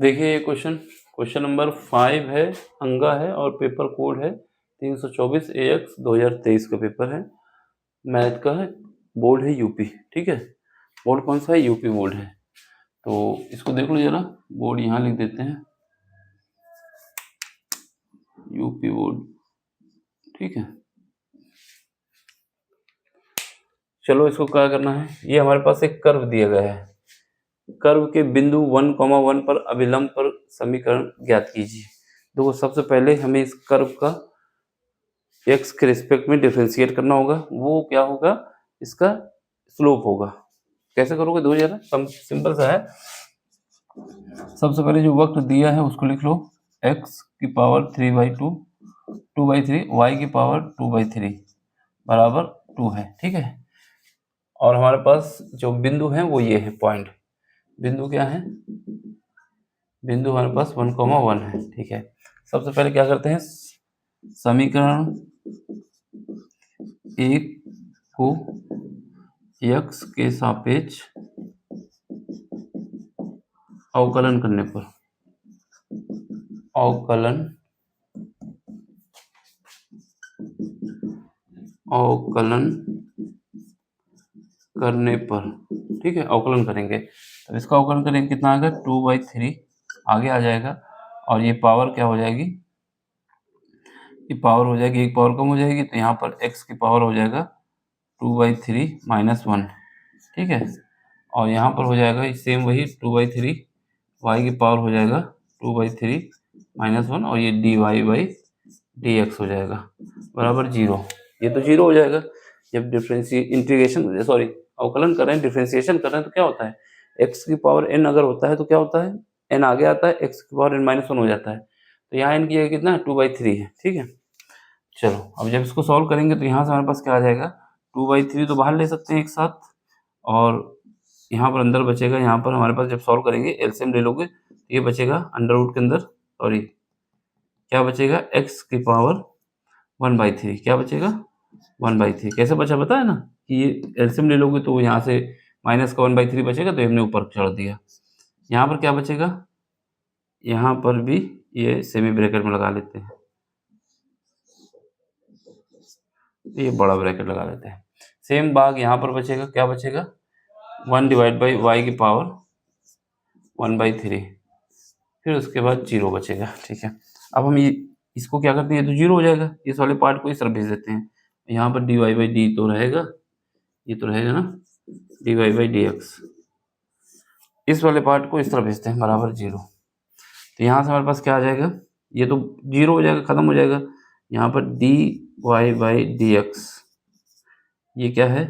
देखिए ये question number 5 है, अंगा है और पेपर कोड है 324 AX 2023 का पेपर है, मैथ का है, बोर्ड है यूपी। ठीक है, बोर्ड कौन सा है? यूपी बोर्ड है। तो इसको देख लो जरा, बोर्ड यहाँ लिख देते हैं, यूपी बोर्ड। ठीक है, चलो इसको क्या करना है, ये हमारे पास एक कर्व दिया गया है, कर्व के बिंदु 1,1 पर अभिलंब पर समीकरण ज्ञात कीजिए। देखो सबसे पहले हमें इस कर्व का x के रिस्पेक्ट में डिफरेंशिएट करना होगा। वो क्या होगा? इसका स्लोप होगा। कैसे करोगे? दो जरा सिंपल सा है। सबसे पहले जो वक्र दिया है उसको लिख लो, x की पावर 3/2 2/3 y की पावर 2/3 बराबर 2 है। ठीक है, और हमारे पास जो बिंदु है वो ये है, पॉइंट बिंदु क्या है? बिंदु हमारे पास 1,1 है। ठीक है, सबसे पहले क्या करते हैं, समीकरण 1 को x के सापेक्ष अवकलन करने पर ठीक है, अवकलन करेंगे। तो इसका अवकलन करेंगे, कितना आएगा? 2/3 आगे आ जाएगा, और ये पावर क्या हो जाएगी? ये पावर हो जाएगी, एक पावर कम हो जाएगी, तो यहाँ पर x की पावर हो जाएगा 2/3 - 1। ठीक है, और यहाँ पर हो जाएगा सेम वही 2/3, y की पावर हो जाएगा 2/3 - 1, और ये dy/dx हो जाएगा बराबर 0। ये तो 0 हो जाएगा। जब अवकलन कर रहे हैं, डिफरेंशिएशन कर रहे हैं, तो क्या होता है, x की पावर n अगर होता है तो क्या होता है, n आगे आता है, x की पावर n - 1 हो जाता है। तो यहाँ n की जगह कितना है? 2/3 है। ठीक है, चलो अब जब इसको सॉल्व करेंगे तो यहाँ से हमारे पास क्या आ जाएगा, 2/3 तो बाहर ले सकते हैं एक साथ, और यहाँ पर अंदर बचेगा, यहाँ पर हमारे पास जब सॉल्व करेंगे एलसीएम ले लोगे तो ये बचेगा अंडर रूट के अंदर, सॉरी क्या बचेगा, x की पावर 1/3, क्या बचेगा? 1/3। कैसे बचा पता है ना, कि ये एलसीएम ले लोगे तो यहाँ से माइनस का 1/3 बचेगा, तो हमने ऊपर चढ़ दिया। यहाँ पर क्या बचेगा? यहाँ पर भी ये सेमी ब्रैकेट में लगा लेते हैं, ये बड़ा ब्रैकेट लगा लेते हैं। सेम भाग यहाँ पर बचेगा, क्या बचेगा? 1/y की पावर 1/3, फिर उसके बाद 0 बचेगा। ठीक है, अब हम ये इसको क्या करते हैं, ये तो 0 हो जाएगा, इस वाले पार्ट को इस तरफ भेज देते हैं। यहाँ पर dy/d तो रहेगा, ये तो रहेगा ना, dy/dx, इस वाले पार्ट को इस तरफ भेजते हैं बराबर 0। तो यहाँ से हमारे पास क्या आ जाएगा, ये तो 0 हो जाएगा, खत्म हो जाएगा। यहाँ पर dy/dx ये क्या है,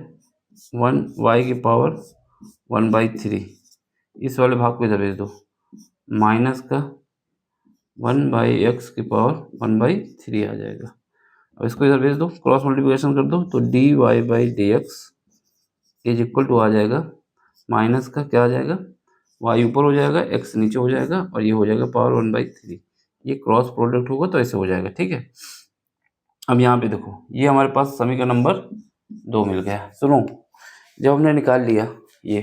1y की पावर 1/3, इस वाले भाग को इधर भेज दो, माइनस का 1/x की पावर 1/3 आ जाएगा। अब इसको इधर भेज दो, क्रॉस मल्टीप्लिकेशन कर दो, तो dy/dx इज इक्वल टू आ जाएगा, माइनस का क्या आ जाएगा, y ऊपर हो जाएगा, x नीचे हो जाएगा, और ये हो जाएगा पावर 1/3। ये क्रॉस प्रोडक्ट होगा तो ऐसे हो जाएगा। ठीक है, अब यहाँ पे देखो, ये हमारे पास समीकरण नंबर 2 मिल गया। सुनो, जब हमने निकाल लिया ये,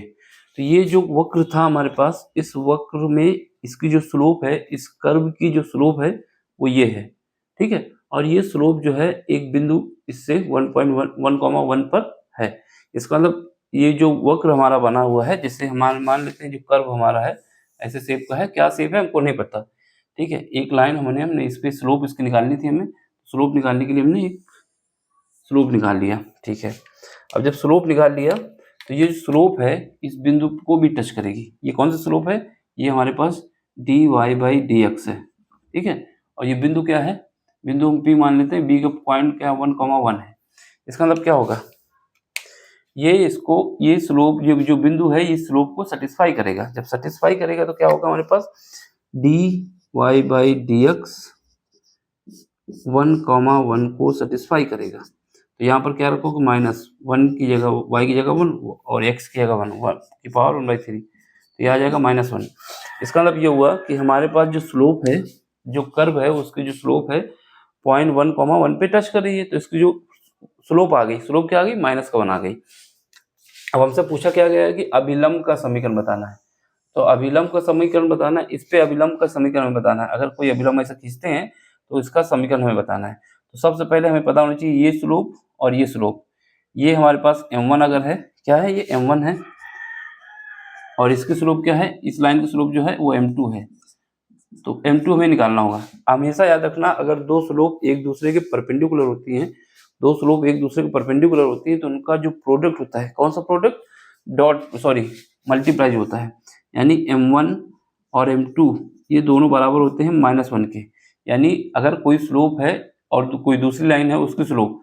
तो ये जो वक्र था हमारे पास, इस वक्र में इसकी जो स्लोप है, इस कर्व की जो स्लोप है वो ये है। ठीक है, और ये स्लोप जो है एक बिंदु इससे 1,1 पर है। इसका मतलब ये जो वक्र हमारा बना हुआ है, जिससे हमारा मान लेते हैं जो कर्व हमारा है ऐसे शेप का है, क्या शेप है हमको नहीं पता। ठीक है, एक लाइन हमने इस पे स्लोप इसकी निकालनी थी, हमें स्लोप निकालने के लिए हमने एक स्लोप निकाल लिया। ठीक है, अब जब स्लोप निकाल लिया तो ये स्लोप है इस बिंदु को भी टच करेगी। ये कौन सा स्लोप है? ये हमारे पास dy/dx है। ठीक है, और ये बिंदु क्या है? बिंदु हम P मान लेते हैं, B का पॉइंट क्या 1,1 है। इसका मतलब क्या होगा, ये स्लोप जो बिंदु है, ये स्लोप को सेटिस्फाई करेगा। जब सेटिस्फाई करेगा तो क्या होगा हमारे पास, dy/dx 1,1 को सेटिस्फाई करेगा। तो यहाँ पर क्या रखोगे, -1 की जगह y की जगह 1 और x की जगह 1 की पावर 1/3, तो यह आ जाएगा -1। इसका मतलब ये हुआ कि हमारे पास जो स्लोप है, जो कर्व है, उसकी जो स्लोप है 1,1 पे टच कर रही है, तो इसकी जो स्लोप आ गई, स्लोप क्या आ गई, -1 आ गई। अब हमसे पूछा क्या गया है कि अभिलंब का समीकरण बताना है। तो अभिलंब का समीकरण बताना है, इस पे अभिलंब का समीकरण बताना है। अगर कोई अभिलंब ऐसा खींचते हैं तो इसका समीकरण हमें बताना है। तो सबसे पहले हमें पता होना चाहिए ये स्लोप और ये स्लोप, ये हमारे पास m1 अगर है, क्या है ये m1 है, और इसकी स्लोप क्या है, इस लाइन की स्लोप जो है वो m2 है। तो m2 हमें निकालना होगा। हमेशा याद रखना, अगर दो स्लोप एक दूसरे के परपेंडिकुलर होती हैं, दो स्लोप एक दूसरे के परपेंडिकुलर होती है, तो उनका जो प्रोडक्ट होता है, कौन सा प्रोडक्ट, मल्टीप्लाई होता है। यानी m1 और m2 ये दोनों बराबर होते हैं -1 के। यानी अगर कोई स्लोप है और कोई दूसरी लाइन है उसकी स्लोप,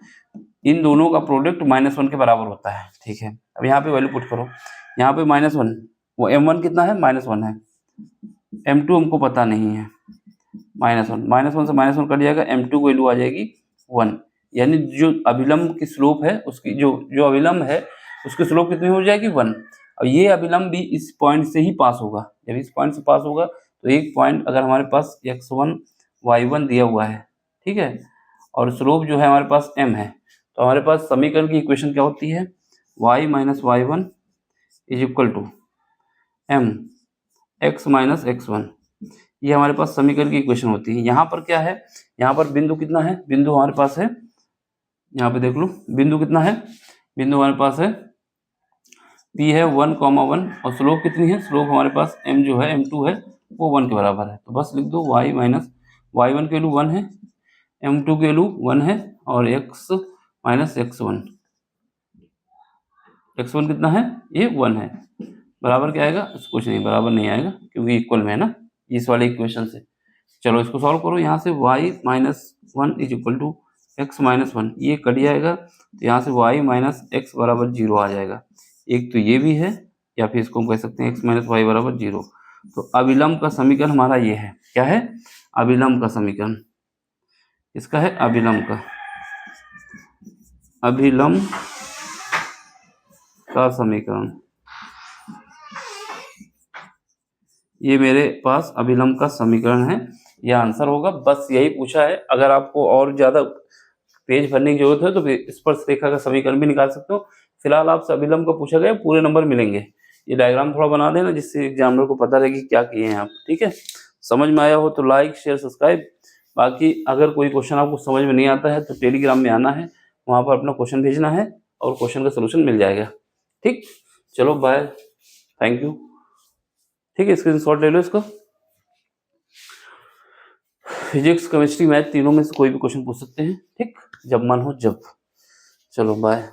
इन दोनों का प्रोडक्ट -1 के बराबर होता है। ठीक है, अब यहाँ पे वैल्यू पुट करो, यहाँ पे -1, वो m1 कितना है, -1 है, m2 हमको पता नहीं है, -1 से -1 कट जाएगा, m2 की वैल्यू आ जाएगी 1। यानी जो अभिलंब की स्लोप है उसकी जो अभिलंब है उसकी स्लोप कितनी हो जाएगी, 1। और ये अभिलंब भी इस पॉइंट से ही पास होगा। जब इस पॉइंट से पास होगा तो एक पॉइंट अगर हमारे पास x1 y1 दिया हुआ है, ठीक है, और स्लोप जो है हमारे पास m है, तो हमारे पास समीकरण की इक्वेशन क्या होती है, y - y1 = m x - x1। ये हमारे पास समीकरण की इक्वेशन होती है। यहाँ पर क्या है, यहाँ पर बिंदु कितना है, बिंदु हमारे पास है, यहाँ पे देख लो बिंदु कितना है, बिंदु हमारे पास है P है 1,1 और स्लोप कितनी है, स्लोप हमारे पास m जो है m2 है वो 1 के बराबर है। तो बस लिख दो y - y1 की वैल्यू 1 है, m2 की वैल्यू 1 है, और x - x1, x1 कितना है, ये 1 है, बराबर क्या आएगा, कुछ नहीं, बराबर नहीं आएगा क्योंकि इक्वल में है ना इस वाले इक्वेशन से। चलो इसको सॉल्व करो, यहाँ से y - 1 = x - 1, ये कट जाएगा, तो यहाँ से y - x = 0 आ जाएगा। एक तो ये भी है, या फिर इसको हम कह सकते हैं x - y = 0। तो अभिलंब का समीकरण हमारा ये है, क्या है, अभिलंब का समीकरण, इसका है अभिलंब का समीकरण। ये मेरे पास अभिलंब का समीकरण है, ये आंसर होगा। बस यही पूछा है। अगर आपको और ज़्यादा पेज भरने की जरूरत है तो स्पर्शरेखा का समीकरण भी निकाल सकते हो। फिलहाल आपसे अभिलंब का पूछा गया, पूरे नंबर मिलेंगे। ये डायग्राम थोड़ा बना देना जिससे एग्जामिनर को पता रहे कि क्या किए हैं आप। ठीक है, समझ में आया हो तो लाइक शेयर सब्सक्राइब। बाकी अगर कोई क्वेश्चन आपको समझ में नहीं आता है तो टेलीग्राम में आना है, वहाँ पर अपना क्वेश्चन भेजना है और क्वेश्चन का सोल्यूशन मिल जाएगा। ठीक, चलो बाय, थैंक यू। ठीक है, स्क्रीनशॉट ले लो इसको। फिजिक्स, केमिस्ट्री, मैथ तीनों में से कोई भी क्वेश्चन पूछ सकते हैं, ठीक, जब मन हो जब। चलो बाय।